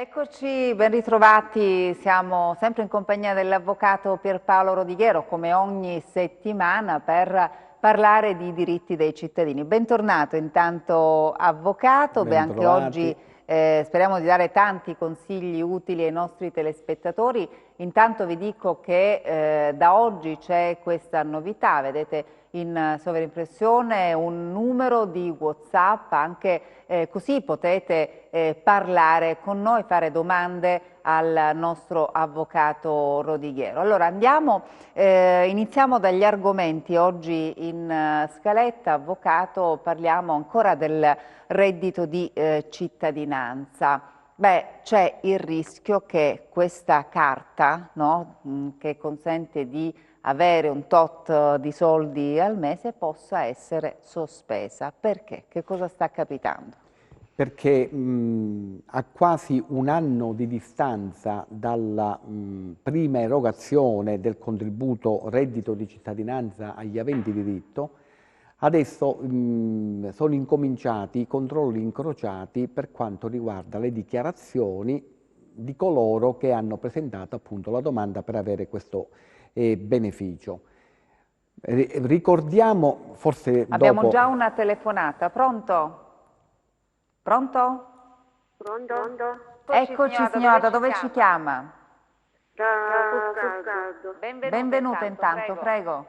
Eccoci, ben ritrovati, siamo sempre in compagnia dell'avvocato Pierpaolo Rodighiero, come ogni settimana, per parlare di diritti dei cittadini. Bentornato intanto avvocato, beh, anche oggi speriamo di dare tanti consigli utili ai nostri telespettatori. Intanto vi dico che da oggi c'è questa novità, vedete in sovraimpressione un numero di WhatsApp, anche così potete parlare con noi, fare domande al nostro avvocato Rodighiero. Allora iniziamo dagli argomenti oggi in scaletta. Avvocato, parliamo ancora del reddito di cittadinanza. Beh, c'è il rischio che questa carta, no, che consente di avere un tot di soldi al mese, possa essere sospesa. Perché? Che cosa sta capitando? Perché a quasi un anno di distanza dalla prima erogazione del contributo reddito di cittadinanza agli aventi diritto, adesso sono incominciati i controlli incrociati per quanto riguarda le dichiarazioni di coloro che hanno presentato appunto la domanda per avere questo beneficio. Ricordiamo, forse abbiamo dopo... già una telefonata, pronto? Pronto? Pronto? Eccoci signora, da dove ci chiama? Da Fuscardo. Benvenuta intanto, prego.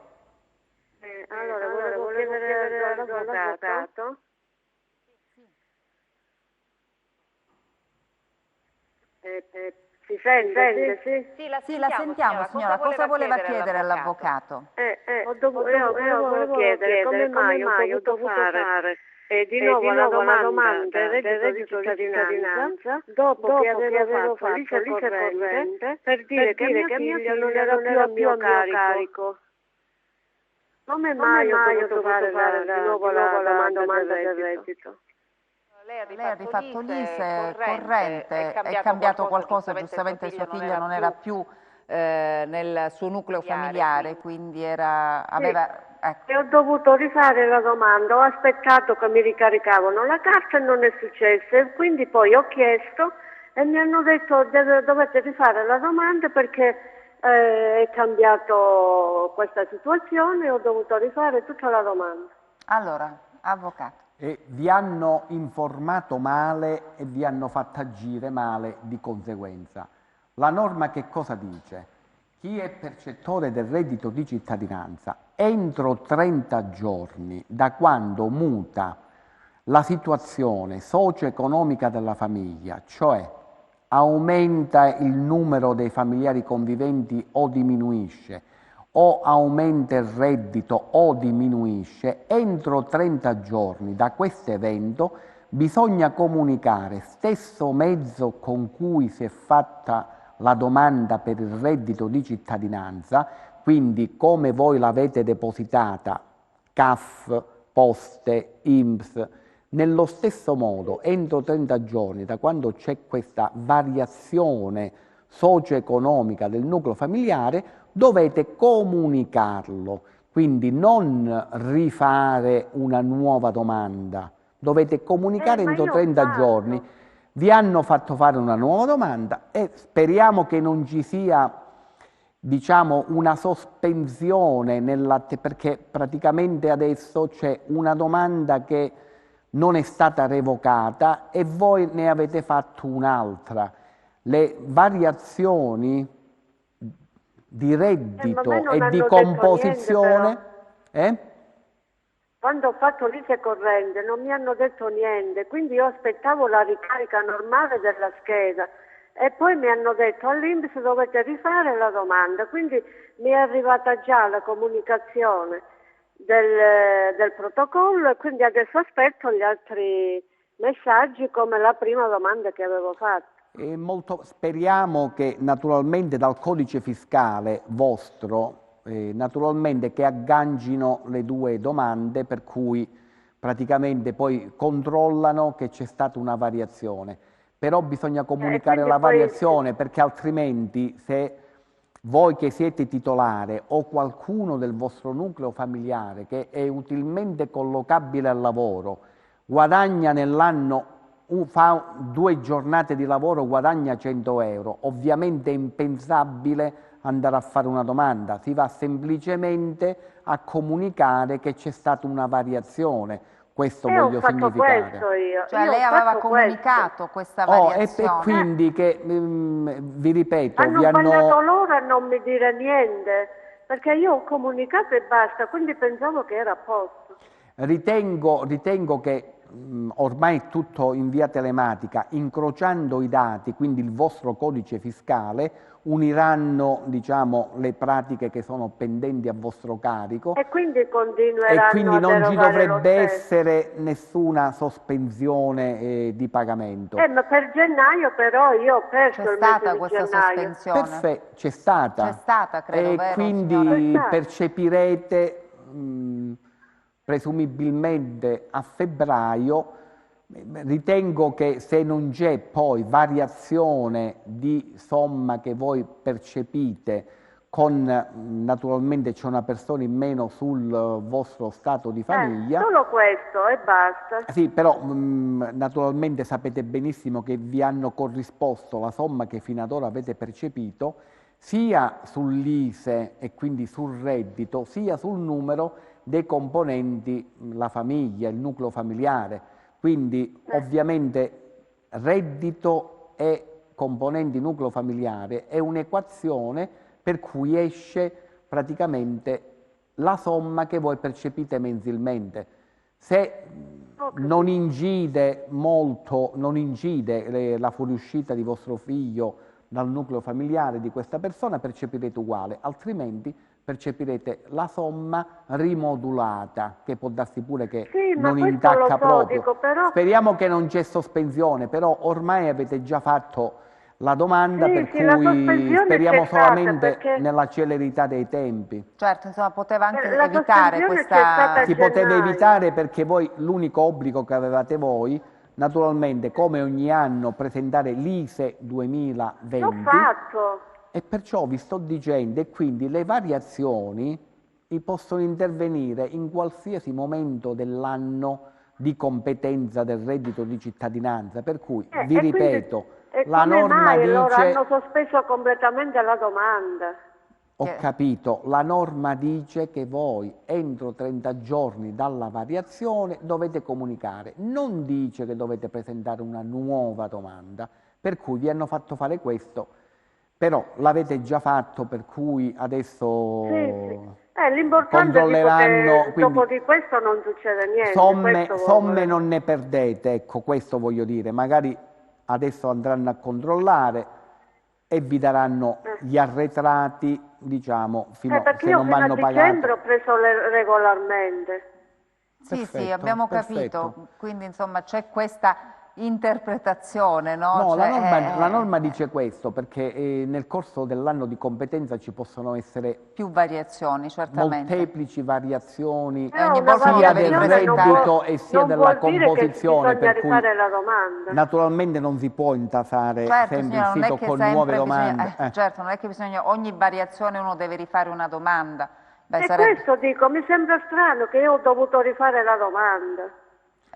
Allora, volevo chiedere all'avvocato. Si sente? Sì, la sentiamo signora. Cosa voleva chiedere all'avvocato? Volevo chiedere come mai ho dovuto fare di nuovo la domanda del reddito di cittadinanza dopo che avevo fatto l'ICE corrente per dire che mia figlia non era più a mio carico. Come mai ho dovuto fare di nuovo la domanda del reddito? Lei ha rifatto l'ISEE corrente, è cambiato qualcosa, giustamente sua figlia non era più nel suo nucleo familiare, quindi aveva... Ecco. E ho dovuto rifare la domanda, ho aspettato che mi ricaricavano la carta e non è successo, e quindi poi ho chiesto e mi hanno detto dovete rifare la domanda perché è cambiato questa situazione e ho dovuto rifare tutta la domanda. Allora, avvocato. Vi hanno informato male e vi hanno fatto agire male di conseguenza. La norma che cosa dice? Chi è percettore del reddito di cittadinanza entro 30 giorni da quando muta la situazione socio-economica della famiglia, cioè aumenta il numero dei familiari conviventi o diminuisce, o aumenta il reddito o diminuisce, entro 30 giorni da questo evento bisogna comunicare stesso mezzo con cui si è fatta la domanda per il reddito di cittadinanza, quindi come voi l'avete depositata, CAF, Poste, INPS, nello stesso modo, entro 30 giorni da quando c'è questa variazione socio-economica del nucleo familiare, dovete comunicarlo, quindi non rifare una nuova domanda, dovete comunicare entro 30 giorni. Vi hanno fatto fare una nuova domanda e speriamo che non ci sia, diciamo, una sospensione perché praticamente adesso c'è una domanda che non è stata revocata e voi ne avete fatto un'altra. Le variazioni di reddito e di composizione... Quando ho fatto l'ICE corrente non mi hanno detto niente, quindi io aspettavo la ricarica normale della scheda e poi mi hanno detto all'INPS dovete rifare la domanda, quindi mi è arrivata già la comunicazione del protocollo e quindi adesso aspetto gli altri messaggi come la prima domanda che avevo fatto. Speriamo che naturalmente dal codice fiscale vostro naturalmente che aggancino le due domande per cui praticamente poi controllano che c'è stata una variazione. Però bisogna comunicare la variazione perché altrimenti se voi che siete titolare o qualcuno del vostro nucleo familiare che è utilmente collocabile al lavoro guadagna nell'anno fa 2 giornate di lavoro, guadagna 100 euro. Ovviamente è impensabile andare a fare una domanda, si va semplicemente a comunicare che c'è stata una variazione. Questo voglio ho fatto significare. questo io. Cioè Io lei ho aveva fatto comunicato questa E variazione. quindi che, vi ripeto, Hanno vi sbagliato hanno... loro a non mi dire niente, perché io ho comunicato e basta, quindi pensavo che era a posto. Ritengo che ormai è tutto in via telematica, incrociando i dati, quindi il vostro codice fiscale, uniranno, diciamo, le pratiche che sono pendenti a vostro carico E quindi e continueranno quindi a non ci derogare lo dovrebbe stesso. essere nessuna sospensione di pagamento. Ma per gennaio però io ho perso C'è il mese stata di questa gennaio. sospensione? Perfetto, c'è stata. C'è stata, credo, E vero, quindi signora? C'è stata. percepirete presumibilmente a febbraio. Ritengo che se non c'è poi variazione di somma che voi percepite, naturalmente c'è una persona in meno sul vostro stato di famiglia. Solo questo e basta. Sì, però naturalmente sapete benissimo che vi hanno corrisposto la somma che fino ad ora avete percepito, sia sull'ISEE e quindi sul reddito, sia sul numero dei componenti, la famiglia, il nucleo familiare. Quindi ovviamente reddito e componenti nucleo familiare è un'equazione per cui esce praticamente la somma che voi percepite mensilmente. Se non incide molto, non incide la fuoriuscita di vostro figlio dal nucleo familiare di questa persona, percepirete uguale, altrimenti percepirete la somma rimodulata, che può darsi pure che Sì, ma non questo lo intacca so, proprio. dico, però... Speriamo che non c'è sospensione, però ormai avete già fatto la domanda, Sì, per sì, la cui sospensione speriamo c'è stata, solamente perché nella celerità dei tempi. Certo, insomma, poteva anche la evitare sospensione c'è stata questa... a Si poteva gennaio. evitare perché voi l'unico obbligo che avevate voi, naturalmente come ogni anno, presentare l'ISEE L'ho 2020 fatto. e perciò vi sto dicendo, e quindi le variazioni possono intervenire in qualsiasi momento dell'anno di competenza del reddito di cittadinanza, per cui vi E quindi, ripeto, e la come norma mai loro dice... hanno sospeso completamente la domanda? Ho capito, la norma dice che voi entro 30 giorni dalla variazione dovete comunicare, non dice che dovete presentare una nuova domanda, per cui vi hanno fatto fare questo, però l'avete già fatto, per cui adesso Sì. L'importante è controlleranno, che quindi dopo di questo non succede niente. somme non ne perdete, ecco, questo voglio dire, magari adesso andranno a controllare e vi daranno gli arretrati, diciamo, perché se io non fino a vanno dicembre pagati. ho preso regolarmente. Sì, sì, Perfetto, abbiamo perfetto. capito, quindi insomma c'è questa interpretazione, no? No, Cioè, la norma dice questo, perché nel corso dell'anno di competenza ci possono essere più variazioni, certamente. molteplici variazioni E ogni Però una volta sia del deve variazione reddito e sia non della vuol dire che composizione, bisogna per cui rifare la domanda. naturalmente non si può intasare Certo, sempre il signora, non è sito che con nuove sempre domande. bisogna, certo, non è che bisogna, ogni variazione uno deve rifare una domanda. Beh, E sarebbe, questo dico, mi sembra strano che io ho dovuto rifare la domanda.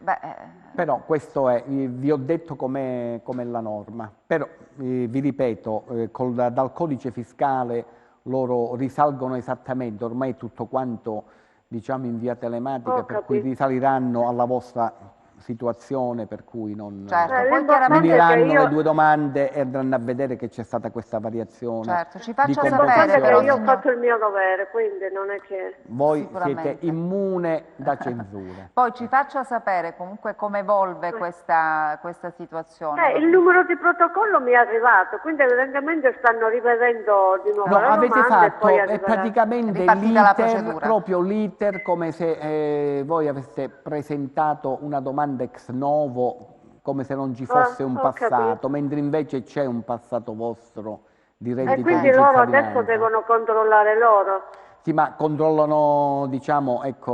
beh, Però questo è, vi ho detto com'è la norma, però vi ripeto, dal codice fiscale loro risalgono esattamente, ormai è tutto quanto diciamo in via telematica, Ho per cui capito. risaliranno alla vostra situazione, per cui non certo, poi L'importante è che uniranno le io... due domande e andranno a vedere che c'è stata questa variazione certo, ci di faccia sapere L'importante è che però, io ho composizione. signor, fatto il mio dovere, quindi non è che... Voi siete sicuramente. immune da censure. Poi ci faccia sapere comunque come evolve questa situazione. Il numero di protocollo mi è arrivato, quindi evidentemente stanno rivedendo di nuovo No, la avete domanda e poi fatto arriverà. praticamente Ripartita la l'iter, procedura. proprio l'iter, come se voi aveste presentato una domanda ex novo, come se non ci fosse un Ho passato, capito. mentre invece c'è un passato vostro di E reddito quindi di loro adesso cittadinanza. devono controllare loro. Sì, ma controllano, diciamo, ecco,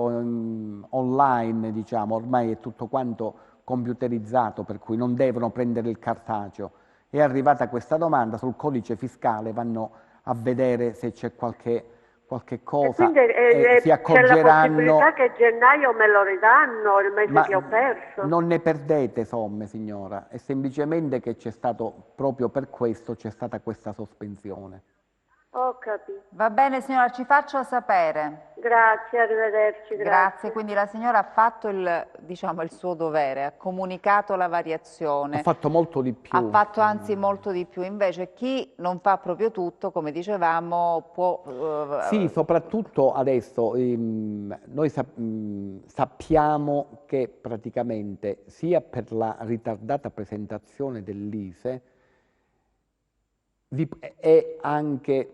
online, diciamo, ormai è tutto quanto computerizzato, per cui non devono prendere il cartaceo. È arrivata questa domanda sul codice fiscale, vanno a vedere se c'è qualche qualche E cosa quindi e si c'è la accorgeranno. possibilità che a gennaio me lo ridanno, il mese Ma che ho perso? non ne perdete somme, signora, è semplicemente che c'è stato, proprio per questo, c'è stata questa sospensione. Ho capito. Va bene signora, ci faccia sapere. Grazie, arrivederci, Grazie, quindi la signora ha fatto diciamo, il suo dovere, ha comunicato la Ha variazione, fatto molto di ha più. fatto anzi molto di più, invece chi non fa proprio tutto, come dicevamo, può... Sì, soprattutto adesso noi sappiamo che praticamente sia per la ritardata presentazione dell'ISEE e anche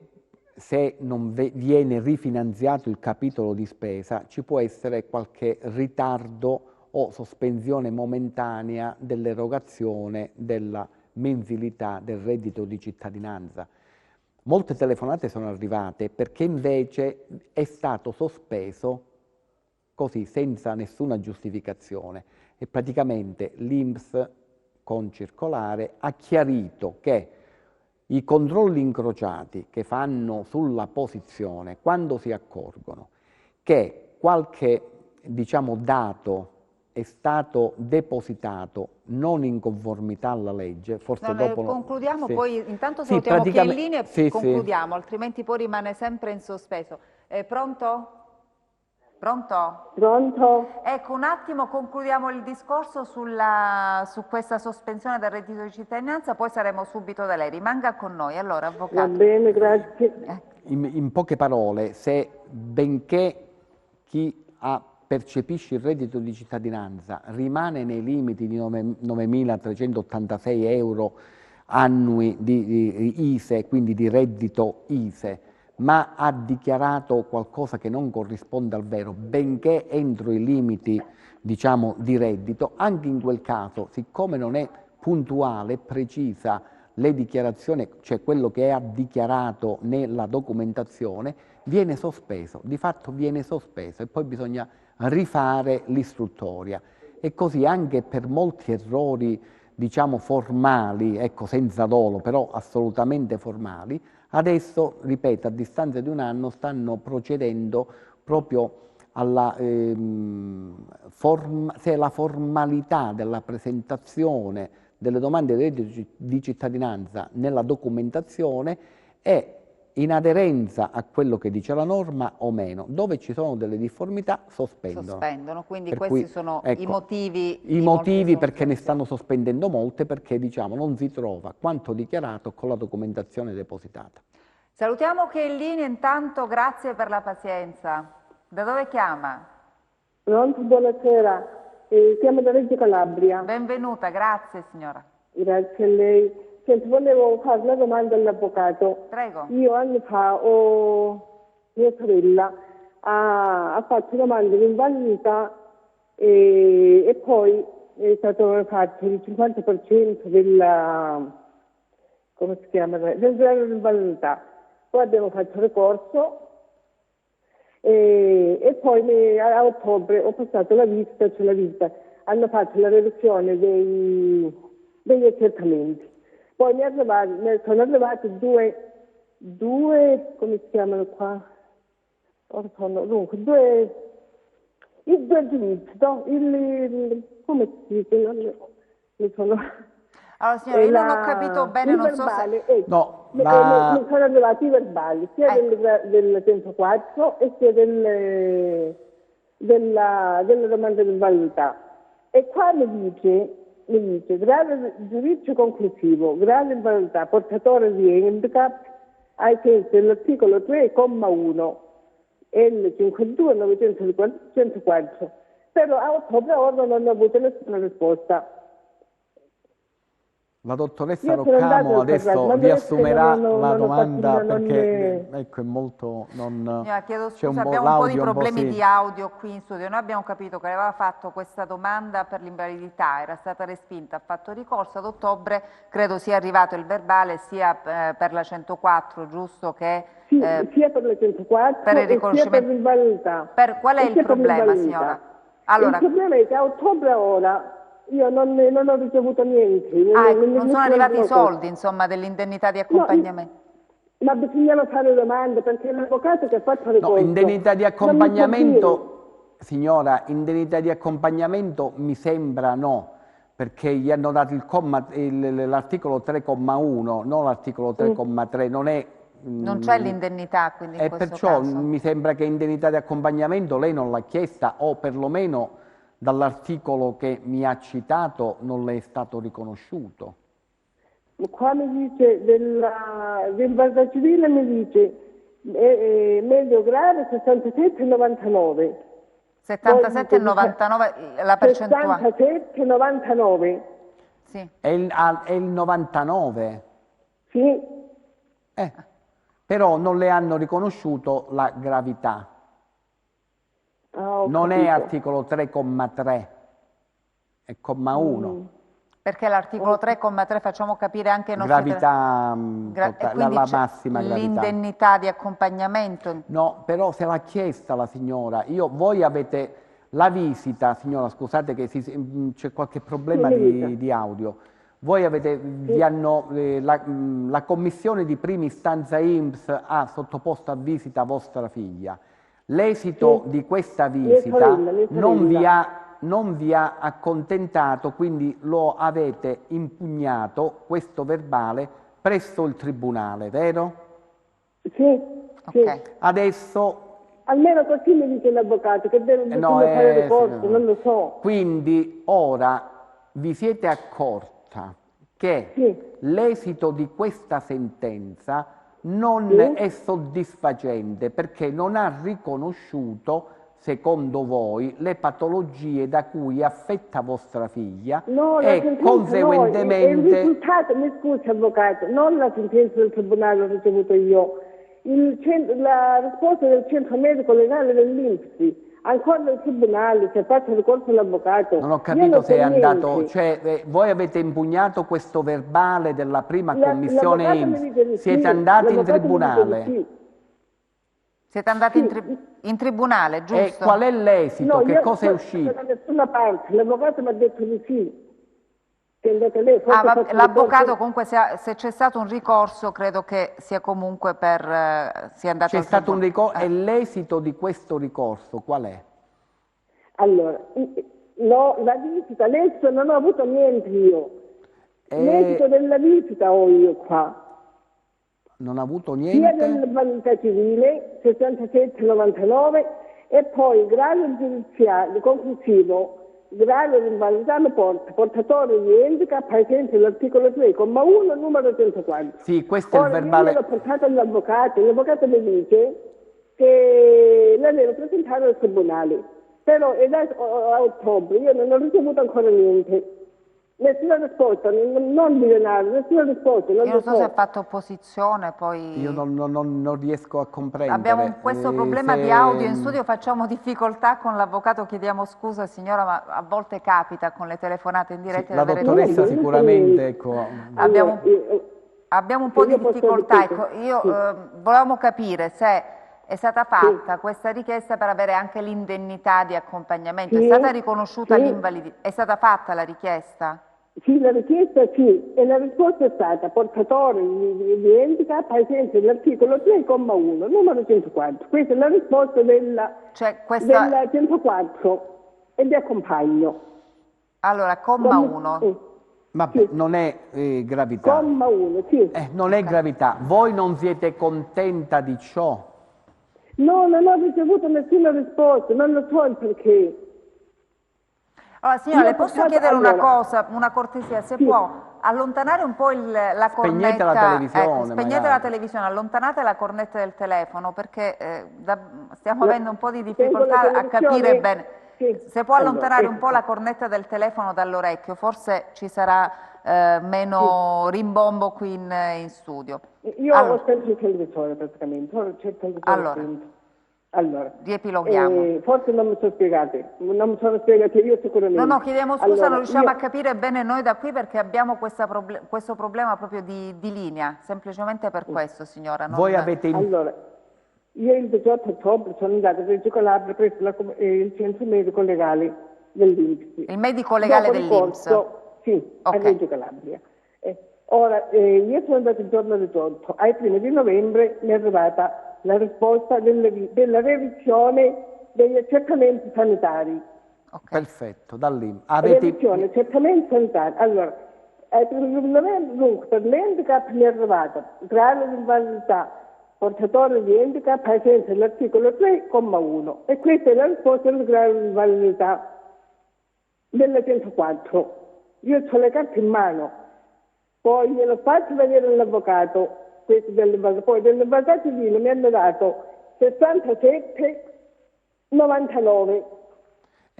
se non viene rifinanziato il capitolo di spesa, ci può essere qualche ritardo o sospensione momentanea dell'erogazione della mensilità del reddito di cittadinanza. Molte telefonate sono arrivate perché invece è stato sospeso così senza nessuna giustificazione e praticamente l'INPS con circolare ha chiarito che i controlli incrociati che fanno sulla posizione, quando si accorgono che qualche, diciamo, dato è stato depositato non in conformità alla legge, forse dopo... concludiamo, sì. poi intanto Sì, salutiamo chi è in praticamente- linea e sì, concludiamo, altrimenti poi rimane sempre in sospeso. Pronto? Pronto? Pronto? Ecco, un attimo concludiamo il discorso su questa sospensione del reddito di cittadinanza, poi saremo subito da lei. Rimanga con noi. Allora, Va avvocato. bene, grazie. In poche parole, se benché chi percepisce il reddito di cittadinanza rimane nei limiti di 9.386 euro annui di ISEE, quindi di reddito ISEE, ma ha dichiarato qualcosa che non corrisponde al vero, benché entro i limiti, diciamo, di reddito, anche in quel caso, siccome non è puntuale e precisa le dichiarazioni, cioè quello che ha dichiarato nella documentazione, viene sospeso, di fatto viene sospeso e poi bisogna rifare l'istruttoria. E così anche per molti errori, diciamo, formali, ecco, senza dolo, però assolutamente formali, adesso, ripeto, a distanza di un anno stanno procedendo proprio alla se la formalità della presentazione delle domande di reddito di cittadinanza nella documentazione è in aderenza a quello che dice la norma o meno. Dove ci sono delle difformità sospendono. Quindi Per questi cui, sono i ecco, motivi i di motivi molte perché ne sospensioni. stanno sospendendo molte, perché diciamo non si trova quanto dichiarato con la documentazione depositata. Salutiamo che è in linea, intanto grazie per la pazienza. Da dove chiama? Pronto, buonasera. Chiamo da Reggio Calabria. Benvenuta, grazie signora. Grazie a lei. Senti, volevo fare una domanda all'avvocato. Prego. Io anni fa mia sorella ha fatto domanda di invalidità e poi è stato fatto il 50% come si chiama? Del grado di invalidità. Poi abbiamo fatto ricorso e poi a ottobre ho passato la visita, c'è la visita. Hanno fatto la revisione degli accertamenti. Poi sono arrivati due, come si chiamano qua? Dunque, i due giudizi, no? Come si dice? Allora signora, io non ho capito bene, il non so se... verbale, ecco. No, Mi sono arrivati i verbali, sia del 104 e sia della domanda di validità. E qua mi dice grave giudizio conclusivo, grave invalidità, portatore di handicap ai sensi dell'articolo 3,1 L52 904. Però a ottobre ora non ho avuto nessuna risposta. La dottoressa Io sono andata Roccamo al adesso parlato, ma vi adesso assumerà non la ho domanda fatto- non perché è- ecco, è molto... Signora, chiedo c'è scusa, abbiamo un po' di l'audio problemi sì. di audio qui in studio. Noi abbiamo capito che aveva fatto questa domanda per l'invalidità, era stata respinta, ha fatto ricorso, ad ottobre credo sia arrivato il verbale sia per la 104, giusto? Che, Sì, sia per le 104 per il e sia riconoscimento. per l'invalidità. Qual è E il sia per problema, l'invalidità. signora? Allora, il problema è che a ottobre ora io non ho ricevuto niente. non sono arrivati i soldi, insomma, dell'indennità di accompagnamento. Ma bisognava fare domande perché l'avvocato che ha fatto il ricorso... No, indennità di accompagnamento, signora, indennità di accompagnamento mi sembra no, perché gli hanno dato l'articolo 3,1, non l'articolo 3,3, non è... Non c'è l'indennità, quindi in E questo perciò caso. mi sembra che indennità di accompagnamento lei non l'ha chiesta o perlomeno dall'articolo che mi ha citato non le è stato riconosciuto. Qua mi dice del guardia civile mi dice medio grave 67,99. 77,99 la percentuale. 67,99. Sì. È il 99? Sì. Però non le hanno riconosciuto la gravità. Non è articolo 3,3, è comma 1. Perché l'articolo 3,3 facciamo capire anche i nostri... Gravità, la massima gravità. L'indennità di accompagnamento. No, però se l'ha chiesta la signora. Voi avete la visita, signora, scusate che c'è qualche problema di audio. Voi avete, la commissione di prima istanza INPS ha sottoposto a visita vostra figlia. L'esito di questa visita non vi ha accontentato, quindi lo avete impugnato, questo verbale, presso il tribunale, vero? Sì. Okay. Adesso... Almeno così mi dice l'avvocato, che deve fare ricorso, non lo so. Quindi ora vi siete accorti che l'esito di questa sentenza non è soddisfacente perché non ha riconosciuto, secondo voi, le patologie da cui è affetta vostra figlia e conseguentemente... il risultato, mi scusi avvocato, non la sentenza del tribunale l'ho ricevuto io, la risposta del centro medico legale dell'INPS. Ancora il tribunale, si è fatto ricorso all'avvocato. Non ho capito se è andato, cioè voi avete impugnato questo verbale della prima commissione INPS, siete andati in tribunale? Siete andati in tribunale, giusto? E qual è l'esito? No, che cosa è uscito? Da nessuna parte, l'avvocato mi ha detto di sì. L'avvocato comunque se c'è stato un ricorso credo che sia comunque sia andato c'è stato un ricorso e l'esito di questo ricorso qual è? Allora, no, la visita, adesso non ho avuto niente io. L'esito della visita ho io qua. Non ha avuto niente? Sia dell'invalidità civile, 67,99 e poi grado giudiziario conclusivo. Grado di invalidità lo portatore di handicap ai sensi dell'articolo 3,1 numero 104. Sì, questo è il verbale. Io l'ho portato all'avvocato, l'avvocato mi dice che la devo presentare al tribunale, però è da ottobre, io non ho ricevuto ancora niente. Nessuna risposta, non di denaro, nessuna risposta. Io non so se ha fatto opposizione, poi... Io non riesco a comprendere. Abbiamo questo problema di audio in studio, facciamo difficoltà con l'avvocato, chiediamo scusa signora, ma a volte capita con le telefonate in diretta. Sì, la dottoressa sicuramente, ecco... Abbiamo un po' di difficoltà, ecco, volevamo capire se è stata fatta questa richiesta per avere anche l'indennità di accompagnamento, è stata riconosciuta l'invalidità, è stata fatta la richiesta? Sì, la richiesta sì, e la risposta è stata portatore di handicap ai sensi dell'articolo 3,1, numero 104. Questa è la risposta della 104 e vi accompagno. Allora, comma 1. Vabbè, non è gravità. Comma 1, sì. Non è gravità. Voi non siete contenta di ciò? No, non ho ricevuto nessuna risposta, non lo so il perché. Allora, signora, le posso chiedere una cosa, una cortesia, se può allontanare un po' la cornetta, spegnete la televisione, spegnete la televisione, allontanate la cornetta del telefono perché stiamo avendo un po' di difficoltà a capire bene. Se può allontanare un po' la cornetta del telefono dall'orecchio, forse ci sarà meno rimbombo qui in studio. Io ho sempre il televisore praticamente, c'è il televisore. Allora, riepiloghiamo. Forse non mi sono spiegate, non mi sono spiegate io sicuramente. No, chiediamo scusa, non riusciamo a capire bene noi da qui perché abbiamo questo problema proprio di linea, semplicemente per questo signora. Voi avete... Allora, io il 18 ottobre sono andata a Reggio Calabria presso il centro medico legale dell'INPS. Il medico legale dell'INPS? Sì, a Reggio Calabria. Ora, io sono andata il giorno 18, ai primi di novembre mi è arrivata la risposta della revisione degli accertamenti sanitari. Perfetto, dall'INPS. Revisione, accertamenti sanitari. Allora, ai primi di novembre, dunque, per l'handicap mi è arrivata grado di invalidità, portatore di handicap ai sensi dell'articolo 3,1 e questa è la risposta del grado di invalidità della 104. Io ho le carte in mano. Poi glielo faccio vedere all'avvocato, poi dell'avvocato civile mi hanno dato 67,99.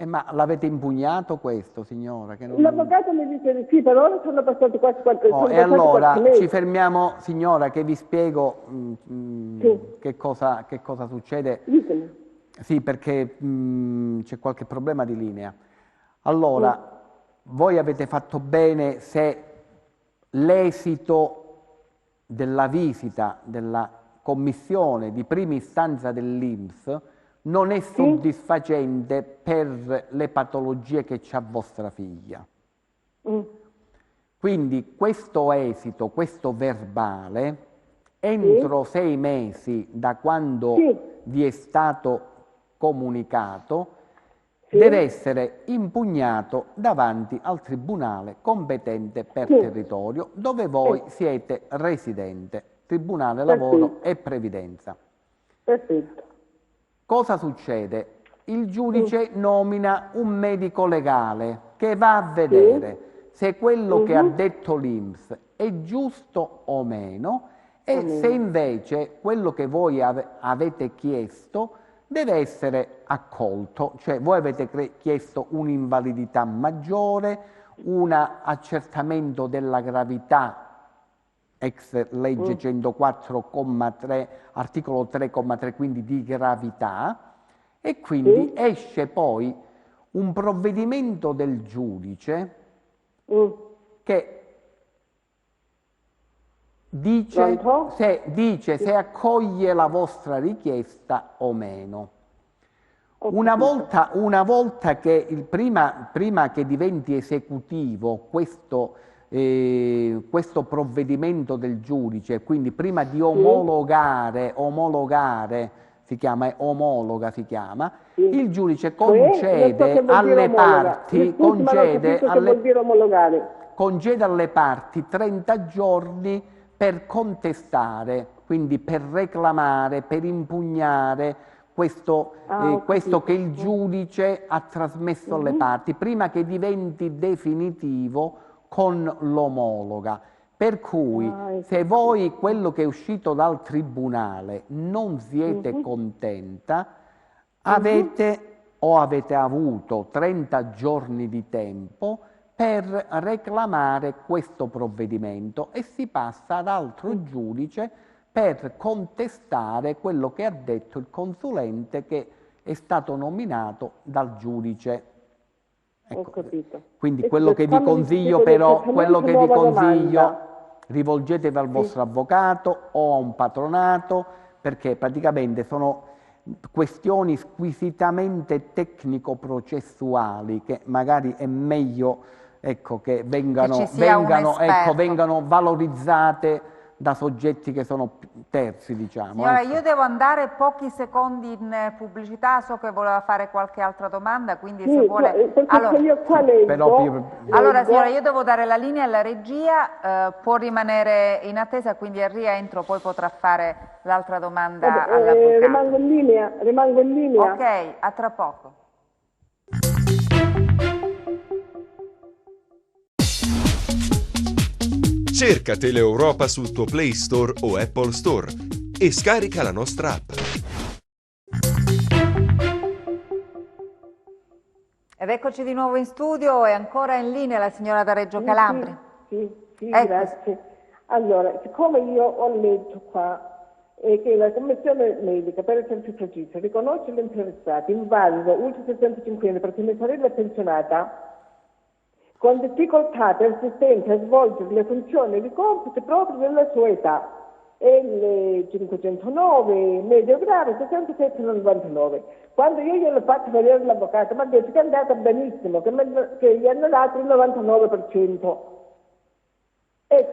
Ma l'avete impugnato questo, signora? L'avvocato mi dice di sì, però ora sono passati quasi 4 E allora mesi. ci fermiamo, signora, che vi spiego Sì. che cosa succede. Ditemi. Sì, perché c'è qualche problema di linea. Allora, voi avete fatto bene se l'esito della visita della commissione di prima istanza dell'INPS non è soddisfacente per le patologie che c'ha vostra figlia. Quindi questo esito, questo verbale, entro 6 mesi da quando vi è stato comunicato, deve essere impugnato davanti al tribunale competente per territorio dove voi siete residente, Tribunale Lavoro e Previdenza. Perfetto. Cosa succede? Il giudice nomina un medico legale che va a vedere se quello che ha detto l'INPS è giusto o meno e se invece quello che voi avete chiesto deve essere accolto, cioè voi avete chiesto un'invalidità maggiore, un accertamento della gravità ex legge 104,3, articolo 3,3, quindi di gravità, e quindi esce poi un provvedimento del giudice che dice se accoglie la vostra richiesta o meno. Una volta che prima che diventi esecutivo questo provvedimento del giudice, quindi prima di omologare, si chiama, il giudice concede alle parti, concede alle parti 30 giorni per contestare, quindi per reclamare, per impugnare questo che il giudice ha trasmesso alle parti, prima che diventi definitivo con l'omologa. Per cui se voi quello che è uscito dal tribunale non siete contenta, avete avuto 30 giorni di tempo per reclamare questo provvedimento e si passa ad altro giudice per contestare quello che ha detto il consulente che è stato nominato dal giudice. Ecco. Ho capito. Quindi quello che vi consiglio però, rivolgetevi al vostro avvocato o a un patronato, perché praticamente sono questioni squisitamente tecnico-processuali che magari è meglio che vengano valorizzate da soggetti che sono terzi, diciamo. Signora, io devo andare pochi secondi in pubblicità, so che voleva fare qualche altra domanda, quindi se vuole... Allora, signora, io devo dare la linea alla regia, può rimanere in attesa, quindi al rientro poi potrà fare l'altra domanda all'avvocato. Rimango in linea. Ok, a tra poco. Cerca Teleeuropa sul tuo Play Store o Apple Store e scarica la nostra app. Ed eccoci di nuovo in studio, è ancora in linea la signora da Reggio Calabria. Sì, grazie. Allora, siccome io ho letto qua che la Commissione Medica per il Servizio Giustizia riconosce l'interessato invalido ultra 65 anni perché mia sorella è pensionata con difficoltà persistenti a svolgere le funzioni e i compiti propri della sua età. L 509, medio grave, 67,99. Quando io glielo ho fatto vedere all'avvocato, mi ha detto che è andata benissimo, che gli hanno dato il 99%.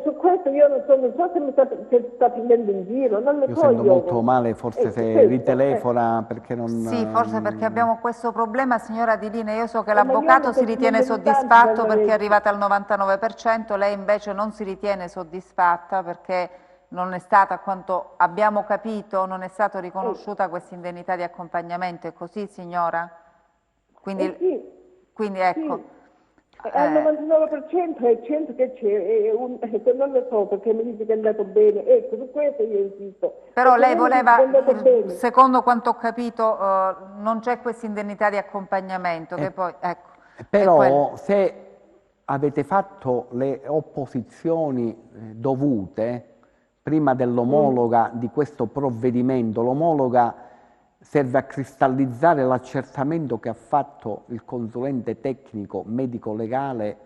Su questo io non so se mi sta prendendo in giro, non lo Io so sento io. molto male, forse se Questo, ritelefona perché non... Sì, forse perché abbiamo questo problema, signora Dilina. Io so che ma io l'avvocato non si so ritiene prendere soddisfatto tanto perché è dalla arrivata al 99%, lei invece non si ritiene soddisfatta perché non è stata, a quanto abbiamo capito, non è stata riconosciuta questa indennità di accompagnamento. È così, signora? Quindi, sì, quindi ecco. sì. Al 99% è 100 che c'è, non lo so perché mi dice che è andato bene, ecco, su questo io insisto. Però Perché lei mi dice che è andato voleva, bene. secondo quanto ho capito, non c'è questa indennità di accompagnamento, che poi, ecco, è quello. Però se avete fatto le opposizioni dovute prima dell'omologa di questo provvedimento, l'omologa serve a cristallizzare l'accertamento che ha fatto il consulente tecnico medico-legale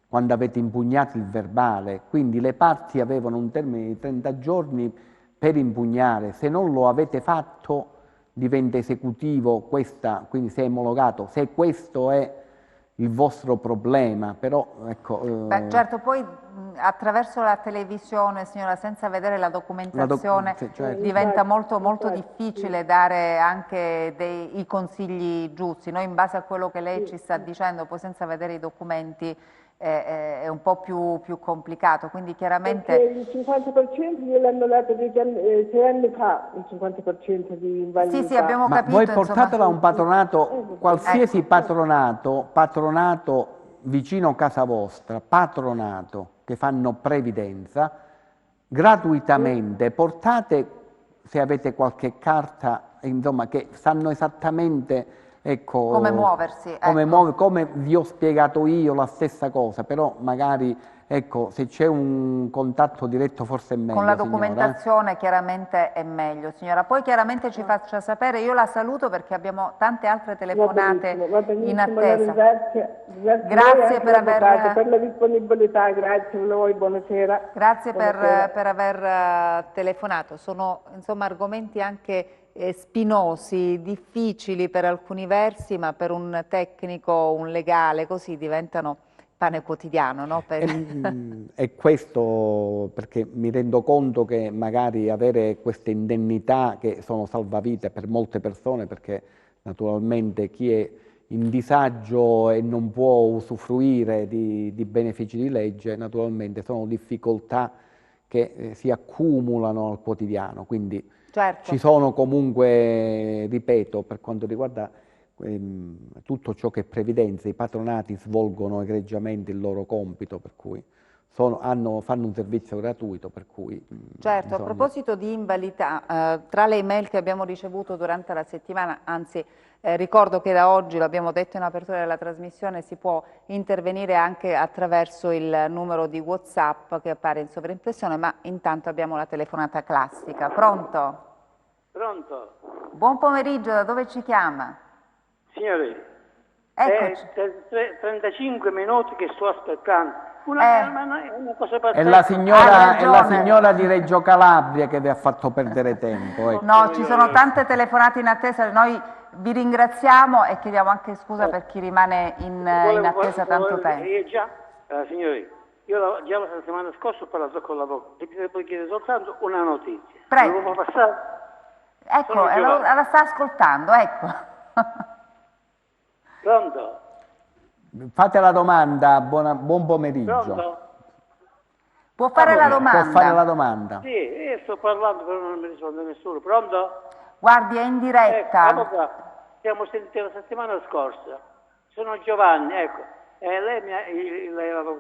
quando avete impugnato il verbale, quindi le parti avevano un termine di 30 giorni per impugnare, se non lo avete fatto diventa esecutivo questa, quindi se è omologato, se questo è il vostro problema, però ecco... Beh, certo, poi attraverso la televisione, signora, senza vedere la documentazione, certo. diventa molto difficile dare anche i consigli giusti. Noi in base a quello che lei ci sta dicendo, poi senza vedere i documenti è un po' più complicato, quindi chiaramente... Perché il 50% gliel'hanno dato 6 anni fa, il 50% di invalidità. Sì, abbiamo Ma capito, voi portatela a un patronato, qualsiasi patronato vicino a casa vostra, patronato che fanno previdenza, gratuitamente portate, se avete qualche carta, insomma, che sanno esattamente, ecco, come muoversi. Ecco. come vi ho spiegato io la stessa cosa, però magari, ecco, se c'è un contatto diretto forse è meglio, Con la signora. documentazione chiaramente è meglio, signora. Poi chiaramente ci faccia sapere, io la saluto perché abbiamo tante altre telefonate in attesa. Grazie per aver... per la disponibilità, grazie a voi, buonasera. Grazie Buonasera. per aver telefonato. Sono insomma argomenti anche spinosi, difficili per alcuni versi, ma per un tecnico, un legale, così diventano pane quotidiano, no? E questo perché mi rendo conto che magari avere queste indennità che sono salvavite per molte persone, perché naturalmente chi è in disagio e non può usufruire di benefici di legge, naturalmente sono difficoltà che si accumulano al quotidiano, quindi Certo. ci sono comunque, ripeto, per quanto riguarda tutto ciò che è previdenza, i patronati svolgono egregiamente il loro compito, per cui fanno un servizio gratuito, per cui... Certo, a proposito di invalidità, tra le email che abbiamo ricevuto durante la settimana, anzi ricordo che da oggi, l'abbiamo detto in apertura della trasmissione, si può intervenire anche attraverso il numero di WhatsApp che appare in sovraimpressione, ma intanto abbiamo la telefonata classica. Pronto? Pronto? Buon pomeriggio, da dove ci chiama? Signori, Eccoci. 35 minuti che sto aspettando. Una cosa pazzesca. È la signora di Reggio Calabria che vi ha fatto perdere tempo. Ecco. No, ci sono tante telefonate in attesa, noi vi ringraziamo e chiediamo anche scusa per chi rimane in attesa tanto tempo. Signori, io già la settimana scorsa ho parlato con l'avvocato e devo chiedere soltanto una notizia. Prego. Lo può passare? Ecco, la sta ascoltando, ecco. Pronto? Fate la domanda, buon pomeriggio. Pronto? Può fare la domanda? Può fare la domanda. Sì, io sto parlando però non mi risponde nessuno. Pronto? Guardi, è in diretta. Avvocato, siamo sentiti la settimana scorsa. Sono Giovanni, ecco. E lei aveva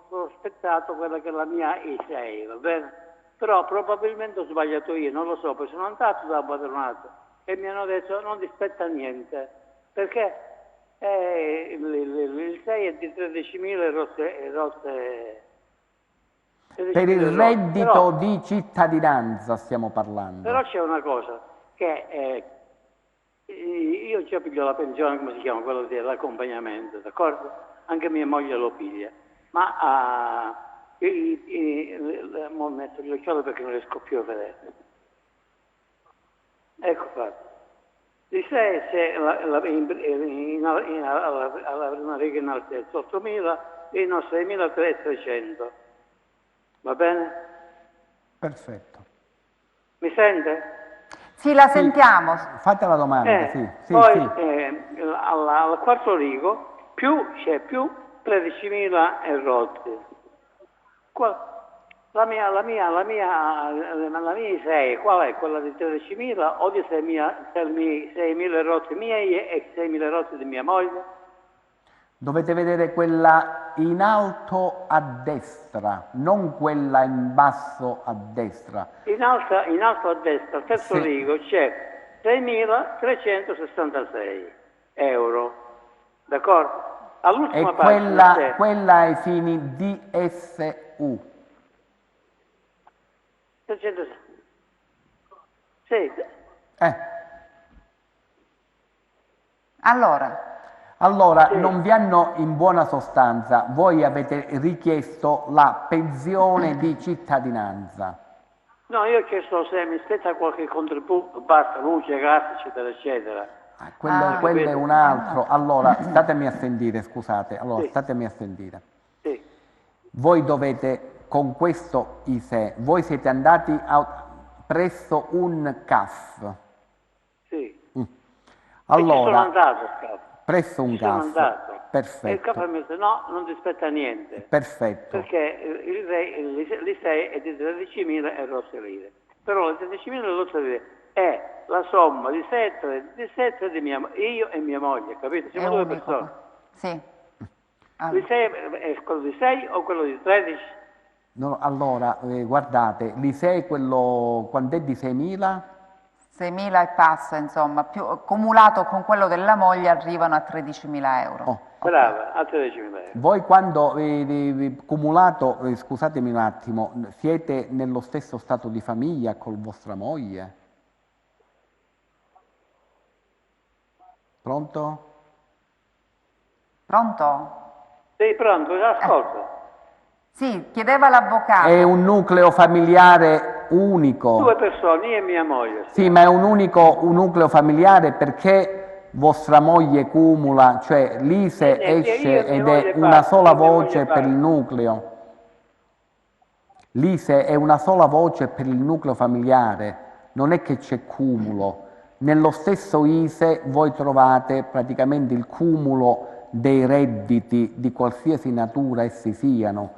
prospettato quella che è la mia I6, va bene? Però probabilmente ho sbagliato io, non lo so, poi sono andato dal patronato e mi hanno detto non ti spetta niente, perché il 6 è di 13.000 rotte. Per il reddito di cittadinanza stiamo parlando. Però c'è una cosa, che io già piglio la pensione, come si chiama, quello dell'accompagnamento, d'accordo? Anche mia moglie lo piglia, ma mo metto gli occhiali perché non riesco più a vedere. Ecco fatto. Il 6 se alla prima riga in altezza 8.000 e i 6.300. Va bene? Perfetto. Mi sente? Sì, la sentiamo. Fate la domanda, sì. Poi sì. al quarto rigo c'è più 13.000 e rotti. La mia ISEE qual è? Quella di 13.000 o di 6.000 rotti miei e 6.000 rotti di mia moglie? Dovete vedere quella in alto a destra, non quella in basso a destra. In alto a destra, al terzo Sì. rigo, c'è 6.366 euro. D'accordo? E All'ultima pagina c'è... quella ai fini DSU. 300... Sì. Allora, Sì. non vi hanno, in buona sostanza, voi avete richiesto la pensione di cittadinanza. No, io ho chiesto se mi spetta qualche contributo, basta, luce, gas, eccetera, eccetera. Quello è un altro. Allora, statemi a sentire, scusate. Allora, Sì. statemi a sentire. Sì. Voi dovete, con questo ISEE, voi siete andati presso un CAF. Sì. Mm. E ci sono Allora, andato al capo. presso un Ci sono CAF. andato. Perfetto. E il capo mi ha detto no, non ti spetta niente. Perfetto. Perché l'ISEE è di 13.000 e rotte lire. Però le 13.000 e rotte lire è la somma di 7 di io e mia moglie, capito? Siamo due persone. Sì. L'ISEE è quello di 6 o quello di 13? No, allora, guardate, l'ISEE quello, quando è di 6.000? 6.000 e passa, insomma, più cumulato con quello della moglie arrivano a 13.000 euro. Oh. Brava, a 13.000 euro. Voi quando cumulato, scusatemi un attimo, siete nello stesso stato di famiglia con vostra moglie? Pronto? Pronto? Sei pronto? Ascolta. Sì, chiedeva l'avvocato. È un nucleo familiare unico. 2 persone, io e mia moglie. Sì, ma è un nucleo familiare perché vostra moglie cumula, cioè l'ISEE esce ed è una sola voce per il nucleo. L'ISEE è una sola voce per il nucleo familiare, non è che c'è cumulo. Nello stesso ISEE voi trovate praticamente il cumulo dei redditi di qualsiasi natura essi siano,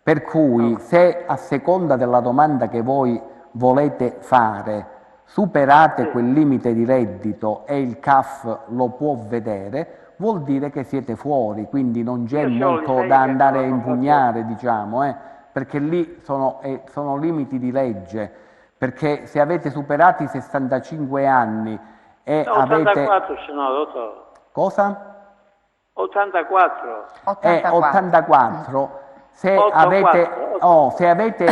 per cui se a seconda della domanda che voi volete fare superate quel limite di reddito e il CAF lo può vedere, vuol dire che siete fuori, quindi non c'è molto da andare a impugnare, diciamo, perché lì sono limiti di legge, perché se avete superato i 65 anni e no, avete... 84 no, dottore. Cosa? 84. 84. Se 84. avete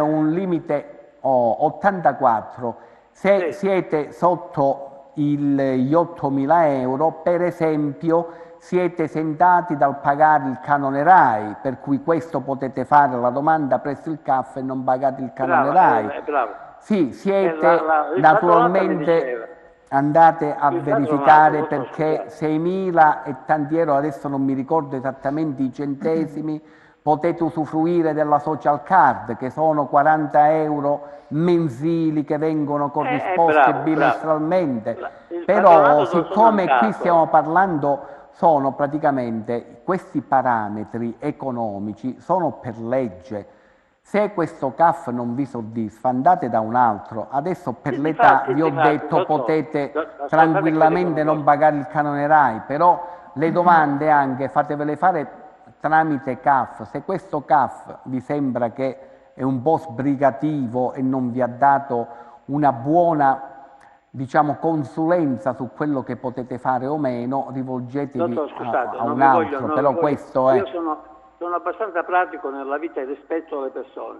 un limite 84, se siete sotto gli 8.000 euro, per esempio, siete esentati dal pagare il canone RAI, per cui questo potete fare la domanda presso il CAF e non pagate il canone RAI. Bravo. Sì, siete naturalmente... Andate a verificare perché 6.000 e tanti euro, adesso non mi ricordo esattamente i centesimi, potete usufruire della social card che sono 40 euro mensili che vengono corrisposti bimestralmente. Però siccome qui stiamo parlando, sono praticamente questi parametri economici, sono per legge. Se questo CAF non vi soddisfa, andate da un altro. Adesso per l'età vi ho detto potete tranquillamente non pagare il canone RAI, però le domande anche fatevele fare tramite CAF. Se questo CAF vi sembra che è un po' sbrigativo e non vi ha dato una buona, diciamo, consulenza su quello che potete fare o meno, rivolgetevi a un altro. Però questo è... Sono abbastanza pratico nella vita e rispetto alle persone.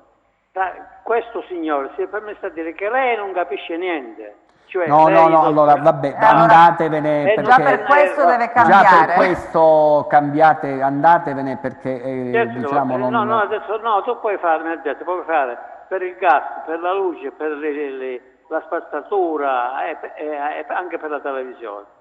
Questo signore si è permesso a dire che lei non capisce niente. Cioè no, allora vabbè, andatevene perché... Già per questo deve cambiare. Già per questo cambiate, andatevene perché diciamo non... No, adesso no, tu puoi fare, mi ha detto, puoi fare per il gas, per la luce, per la spazzatura e anche per la televisione.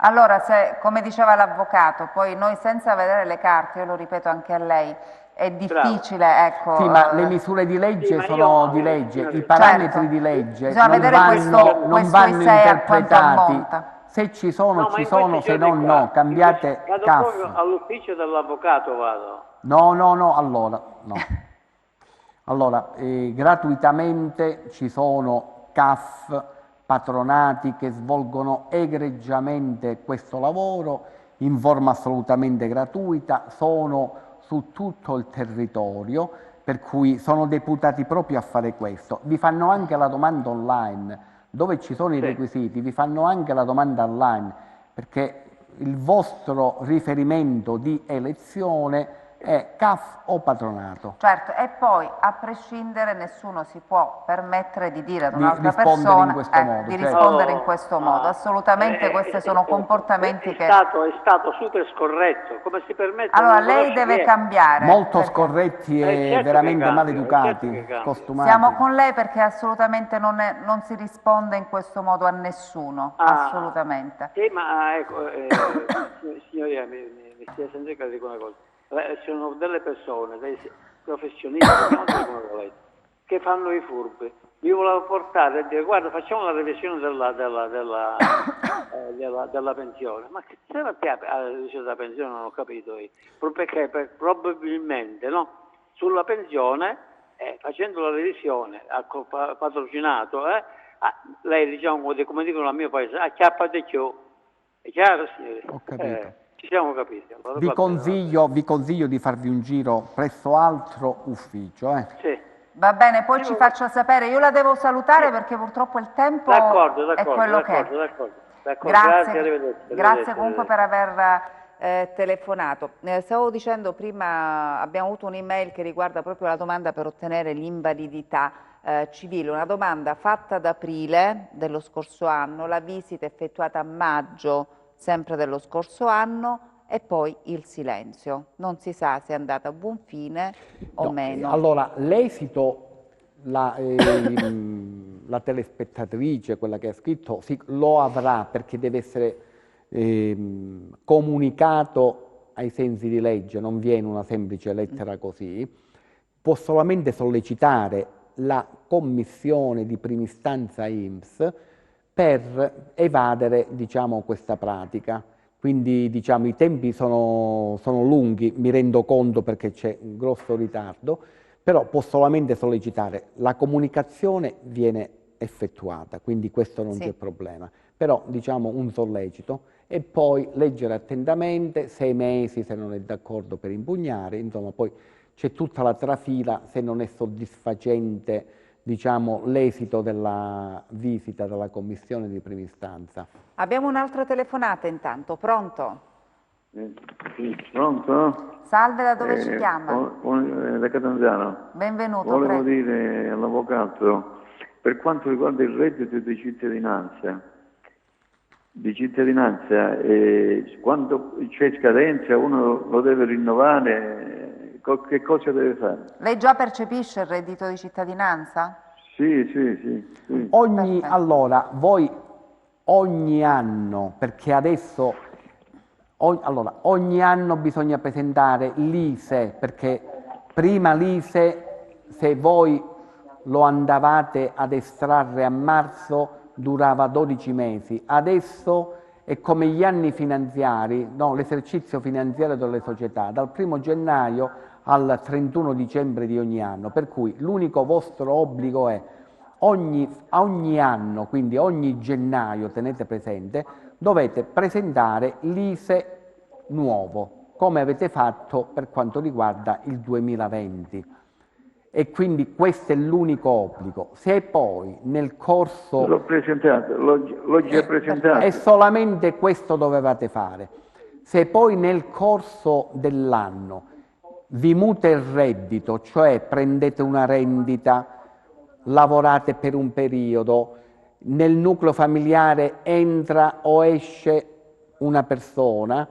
Allora, come diceva l'avvocato, poi noi senza vedere le carte, io lo ripeto anche a lei, è difficile, ecco. Sì, ma le misure di legge ma sono io- di legge, i certo. parametri di legge Bisogna non vedere vanno, non vanno ISEE a quanto interpretati. ammonta. Se ci sono, No, ma ci in sono, questi se giorni no, qua, no. Cambiate vado CAF. proprio all'ufficio dell'avvocato, vado. No, allora, no. Allora, gratuitamente ci sono CAF, patronati che svolgono egregiamente questo lavoro in forma assolutamente gratuita, sono su tutto il territorio, per cui sono deputati proprio a fare questo. Vi fanno anche la domanda online, dove ci sono i requisiti, vi fanno anche la domanda online, perché il vostro riferimento di elezione è CAF o patronato. Certo, e poi a prescindere nessuno si può permettere di dire ad Di un'altra rispondere persona in questo modo, di certo. rispondere in questo modo. Assolutamente questi sono comportamenti che... È stato super scorretto, come si permette? Allora Non lei conosce deve chi è. cambiare. Molto perché scorretti e certo che veramente cambia, maleducati, certo che cambia. costumati. Siamo con lei perché assolutamente non si risponde in questo modo a nessuno, assolutamente. Sì, ma ecco, signoria, mi stia sentendo che dico una cosa. Ci sono delle persone, dei professionisti, che fanno i furbi. Mi volevo portare e dire, guarda, facciamo la revisione della pensione. Ma che serve la revisione della pensione? Non ho capito io. Perché probabilmente, no? Sulla pensione, facendo la revisione, patrocinato, lei, diciamo, come dicono al mio paese, acchiappate più. È chiaro, signore? Ho capito. Ci siamo capiti. Allora, Vi consiglio di farvi un giro presso altro ufficio. Sì. Va bene, poi ci faccia sapere. Io la devo salutare perché purtroppo il tempo è quello che è. Grazie, arrivederci. Grazie comunque per aver telefonato. Stavo dicendo prima, abbiamo avuto un'email che riguarda proprio la domanda per ottenere l'invalidità civile, una domanda fatta ad aprile dello scorso anno, la visita effettuata a maggio sempre dello scorso anno e poi il silenzio. Non si sa se è andata a buon fine o meno. Allora, l'esito, la telespettatrice, quella che ha scritto, lo avrà perché deve essere comunicato ai sensi di legge, non viene una semplice lettera così, può solamente sollecitare la commissione di prima istanza INPS per evadere, diciamo, questa pratica. Quindi, diciamo, i tempi sono lunghi, mi rendo conto perché c'è un grosso ritardo, però può solamente sollecitare. La comunicazione viene effettuata, quindi questo non c'è problema. Però, diciamo, un sollecito e poi leggere attentamente, 6 mesi se non è d'accordo per impugnare, insomma, poi c'è tutta la trafila se non è soddisfacente, diciamo, l'esito della visita della commissione di prima istanza. Abbiamo un'altra telefonata intanto, pronto? Sì, pronto? Salve, da dove ci chiama? Da Catanzaro. Benvenuto, Volevo prego. dire all'avvocato, per quanto riguarda il reddito di cittadinanza, quando c'è scadenza uno lo deve rinnovare, che cosa deve fare? Lei già percepisce il reddito di cittadinanza? Sì. Allora, voi ogni anno, perché adesso, ogni anno bisogna presentare l'ISEE, perché prima l'ISEE, se voi lo andavate ad estrarre a marzo, durava 12 mesi. Adesso è come gli anni finanziari, no, l'esercizio finanziario delle società, dal 1° gennaio al 31 dicembre di ogni anno, per cui l'unico vostro obbligo è ogni anno, quindi ogni gennaio, tenete presente, dovete presentare l'ISEE nuovo, come avete fatto per quanto riguarda il 2020. E quindi questo è l'unico obbligo. Se poi nel corso... L'ho presentato, l'ho già presentato. E solamente questo dovevate fare. Se poi nel corso dell'anno vi muta il reddito, cioè prendete una rendita, lavorate per un periodo, nel nucleo familiare entra o esce una persona,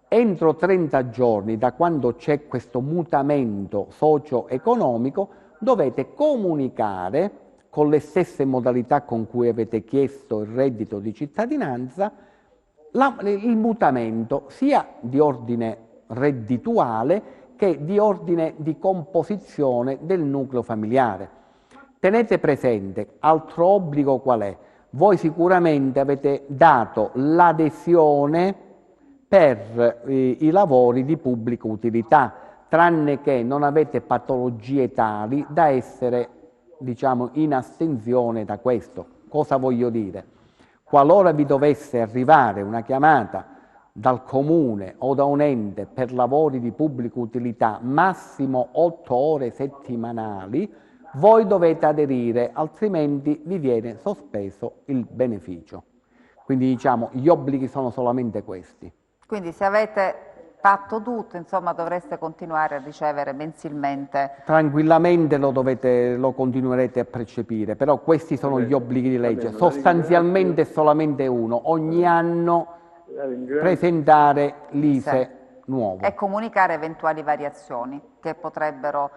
entro 30 giorni da quando c'è questo mutamento socio-economico dovete comunicare con le stesse modalità con cui avete chiesto il reddito di cittadinanza il mutamento sia di ordine reddituale che è di ordine di composizione del nucleo familiare. Tenete presente, altro obbligo qual è? Voi sicuramente avete dato l'adesione per i lavori di pubblica utilità, tranne che non avete patologie tali da essere, diciamo, in astensione da questo. Cosa voglio dire? Qualora vi dovesse arrivare una chiamata dal comune o da un ente per lavori di pubblica utilità, massimo 8 ore settimanali, voi dovete aderire, altrimenti vi viene sospeso il beneficio. Quindi diciamo, gli obblighi sono solamente questi. Quindi se avete fatto tutto, insomma, dovreste continuare a ricevere mensilmente. Tranquillamente lo continuerete a percepire, però questi sono gli obblighi di legge. Sostanzialmente è solamente uno, ogni anno presentare l'ISEE nuovo. E comunicare eventuali variazioni che potrebbero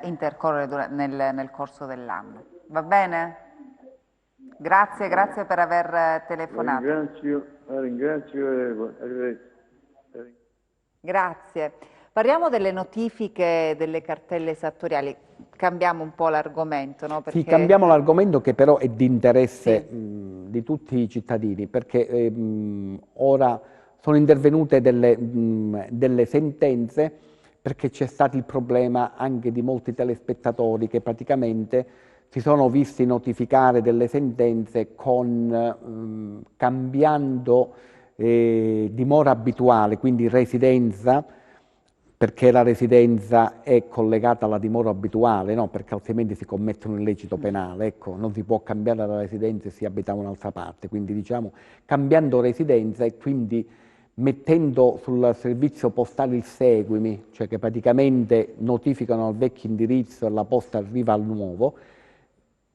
intercorrere nel corso dell'anno. Va bene? Grazie per aver telefonato. La ringrazio. Grazie. Parliamo delle notifiche delle cartelle esattoriali. Cambiamo un po' l'argomento, no? Sì, cambiamo l'argomento che però è di interesse di tutti i cittadini, perché ora sono intervenute delle sentenze, perché c'è stato il problema anche di molti telespettatori che praticamente si sono visti notificare delle sentenze cambiando dimora abituale, quindi residenza, perché la residenza è collegata alla dimora abituale, no? Perché altrimenti si commette un illecito penale, ecco, non si può cambiare la residenza e si abita da un'altra parte, quindi diciamo cambiando residenza e quindi mettendo sul servizio postale il seguimi, cioè che praticamente notificano al vecchio indirizzo e la posta arriva al nuovo,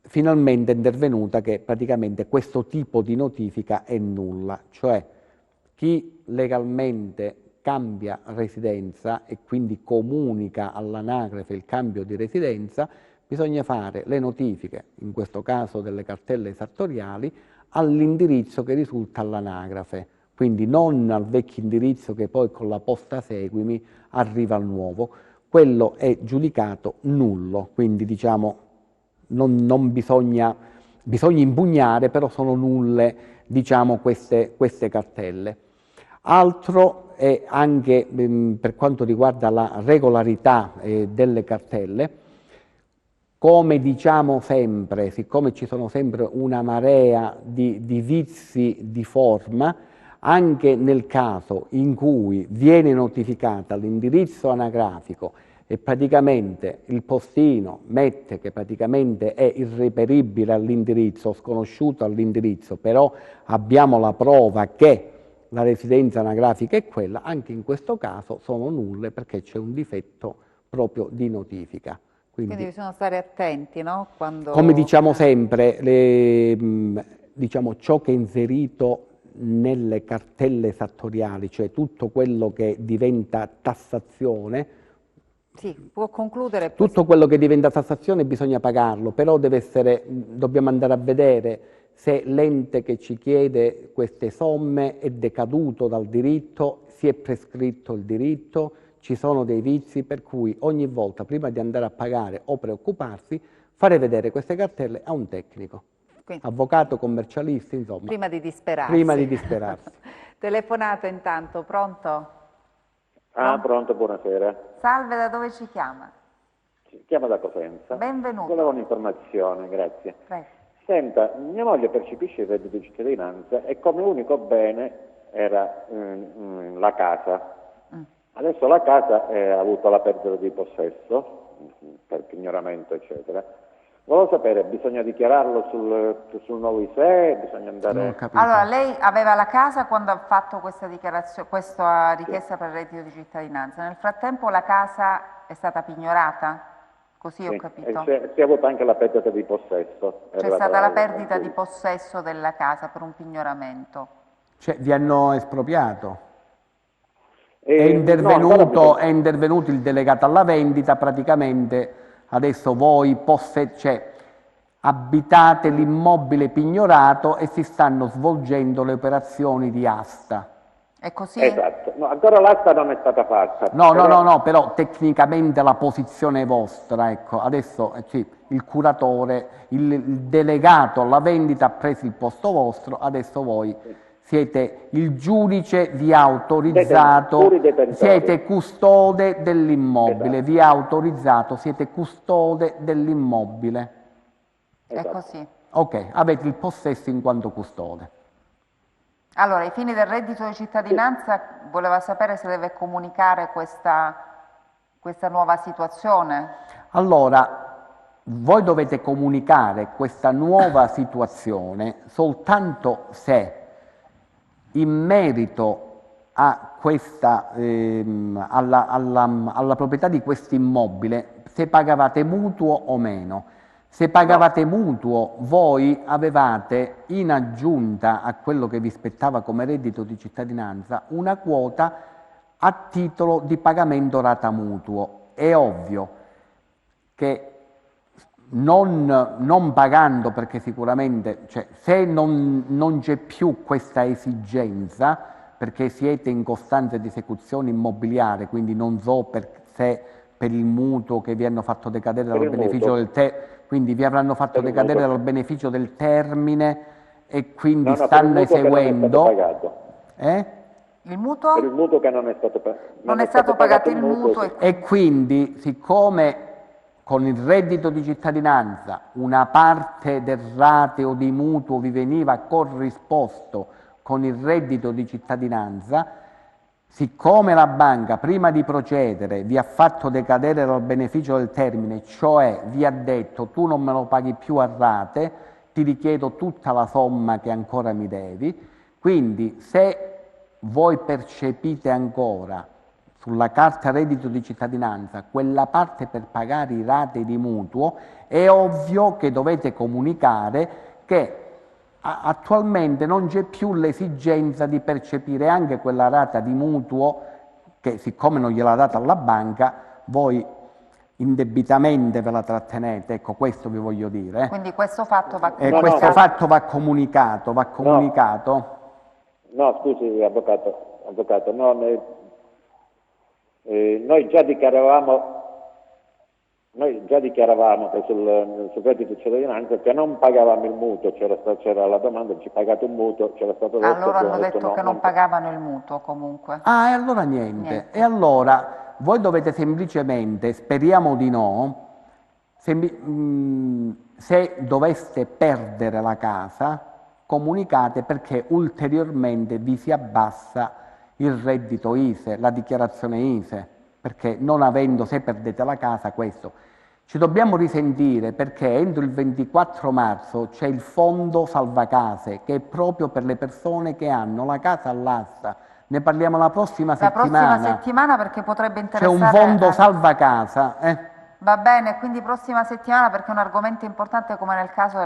finalmente è intervenuta che praticamente questo tipo di notifica è nulla, cioè chi legalmente cambia residenza e quindi comunica all'anagrafe il cambio di residenza, bisogna fare le notifiche, in questo caso delle cartelle esattoriali, all'indirizzo che risulta all'anagrafe, quindi non al vecchio indirizzo che poi con la posta seguimi arriva al nuovo. Quello è giudicato nullo, quindi diciamo non bisogna impugnare, però sono nulle, diciamo, queste cartelle. Altro è anche per quanto riguarda la regolarità delle cartelle, come diciamo sempre, siccome ci sono sempre una marea di vizi di forma, anche nel caso in cui viene notificata l'indirizzo anagrafico e praticamente il postino mette che praticamente è irreperibile all'indirizzo, sconosciuto all'indirizzo, però abbiamo la prova che la residenza anagrafica è quella, anche in questo caso sono nulle perché c'è un difetto proprio di notifica. Quindi bisogna stare attenti, no? Come diciamo sempre, diciamo, ciò che è inserito nelle cartelle esattoriali, cioè tutto quello che diventa tassazione, sì, può concludere. Tutto quello che diventa tassazione bisogna pagarlo, però dobbiamo andare a vedere se l'ente che ci chiede queste somme è decaduto dal diritto, si è prescritto il diritto, ci sono dei vizi, per cui ogni volta prima di andare a pagare o preoccuparsi, fare vedere queste cartelle a un tecnico. Quindi, avvocato, commercialisti, insomma. Prima di disperarsi. Prima di disperarsi. Telefonato intanto, pronto? Pronto, buonasera. Salve, da dove ci chiama? Ci chiama da Cosenza. Benvenuto. Volevo un'informazione, grazie. Prego. Senta, mia moglie percepisce il reddito di cittadinanza e come unico bene era la casa. Adesso la casa ha avuto la perdita di possesso, per pignoramento, eccetera. Volevo sapere, bisogna dichiararlo sul nuovo ISEE, bisogna andare... Allora, lei aveva la casa quando ha fatto questa dichiarazione, questa richiesta per il reddito di cittadinanza. Nel frattempo la casa è stata pignorata? Così ho capito. Si è avuta anche la perdita di possesso. C'è stata la perdita di possesso della casa per un pignoramento. Cioè, vi hanno espropriato? È intervenuto il delegato alla vendita, praticamente adesso voi abitate l'immobile pignorato e si stanno svolgendo le operazioni di asta. È così? Esatto, no, ancora l'asta non è stata fatta. No, però tecnicamente la posizione vostra, ecco, adesso sì, il curatore, il delegato alla vendita ha preso il posto vostro, adesso voi siete il giudice, vi ha autorizzato, siete custode dell'immobile, Esatto. vi ha autorizzato, siete custode dell'immobile. Esatto. È così. Ok, avete il possesso in quanto custode. Allora, ai fini del reddito di cittadinanza, voleva sapere se deve comunicare questa nuova situazione. Allora, voi dovete comunicare questa nuova situazione soltanto se in merito a questa, alla proprietà di questo immobile, se pagavate mutuo o meno. Se pagavate mutuo, voi avevate in aggiunta a quello che vi spettava come reddito di cittadinanza una quota a titolo di pagamento rata mutuo. È ovvio che non pagando, perché sicuramente, cioè, se non c'è più questa esigenza, perché siete in costante di esecuzione immobiliare, quindi non so se per il mutuo che vi hanno fatto decadere dal beneficio quindi vi avranno fatto decadere dal beneficio del termine e quindi stanno eseguendo. Il mutuo? Per il mutuo che non è stato pagato. Non è stato pagato il mutuo. E quindi, siccome con il reddito di cittadinanza una parte del rateo di mutuo vi veniva corrisposto con il reddito di cittadinanza, siccome la banca prima di procedere vi ha fatto decadere dal beneficio del termine, cioè vi ha detto tu non me lo paghi più a rate, ti richiedo tutta la somma che ancora mi devi, quindi se voi percepite ancora sulla carta reddito di cittadinanza quella parte per pagare i rate di mutuo, è ovvio che dovete comunicare che attualmente non c'è più l'esigenza di percepire anche quella rata di mutuo che, siccome non gliela data alla banca, voi indebitamente ve la trattenete. Ecco, questo vi voglio dire. Quindi questo fatto va comunicato. Questo fatto va comunicato, No, scusi, avvocato, no, noi già dichiaravamo che sul reddito di cittadinanza che non pagavamo il mutuo, c'era la domanda, ci pagate un mutuo, c'era stato detto. Allora hanno detto no, che non pagavano il mutuo comunque. Ah, e allora niente. E allora voi dovete semplicemente, speriamo di no, se doveste perdere la casa, comunicate perché ulteriormente vi si abbassa il reddito ISEE, la dichiarazione ISEE, perché non avendo, se perdete la casa, questo. Ci dobbiamo risentire perché entro il 24 marzo c'è il fondo salvacase, che è proprio per le persone che hanno la casa all'asta. Ne parliamo la prossima settimana. La prossima settimana, perché potrebbe interessare. C'è un fondo salvacasa. Va bene, quindi prossima settimana, perché è un argomento importante come nel caso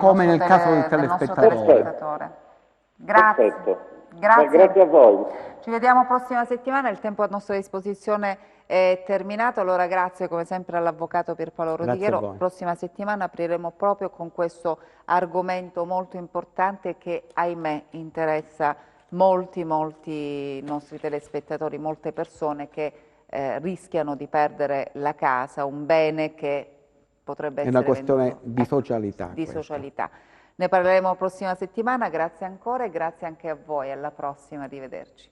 del telespettatore. Grazie. Perfetto. Grazie a voi. Ci vediamo prossima settimana, il tempo a nostra disposizione è terminato, allora grazie come sempre all'avvocato Pierpaolo Rodighero. Prossima settimana apriremo proprio con questo argomento molto importante che, ahimè, interessa molti nostri telespettatori, molte persone che rischiano di perdere la casa, un bene che potrebbe essere una questione di socialità. Ne parleremo la prossima settimana, grazie ancora e grazie anche a voi, alla prossima, arrivederci.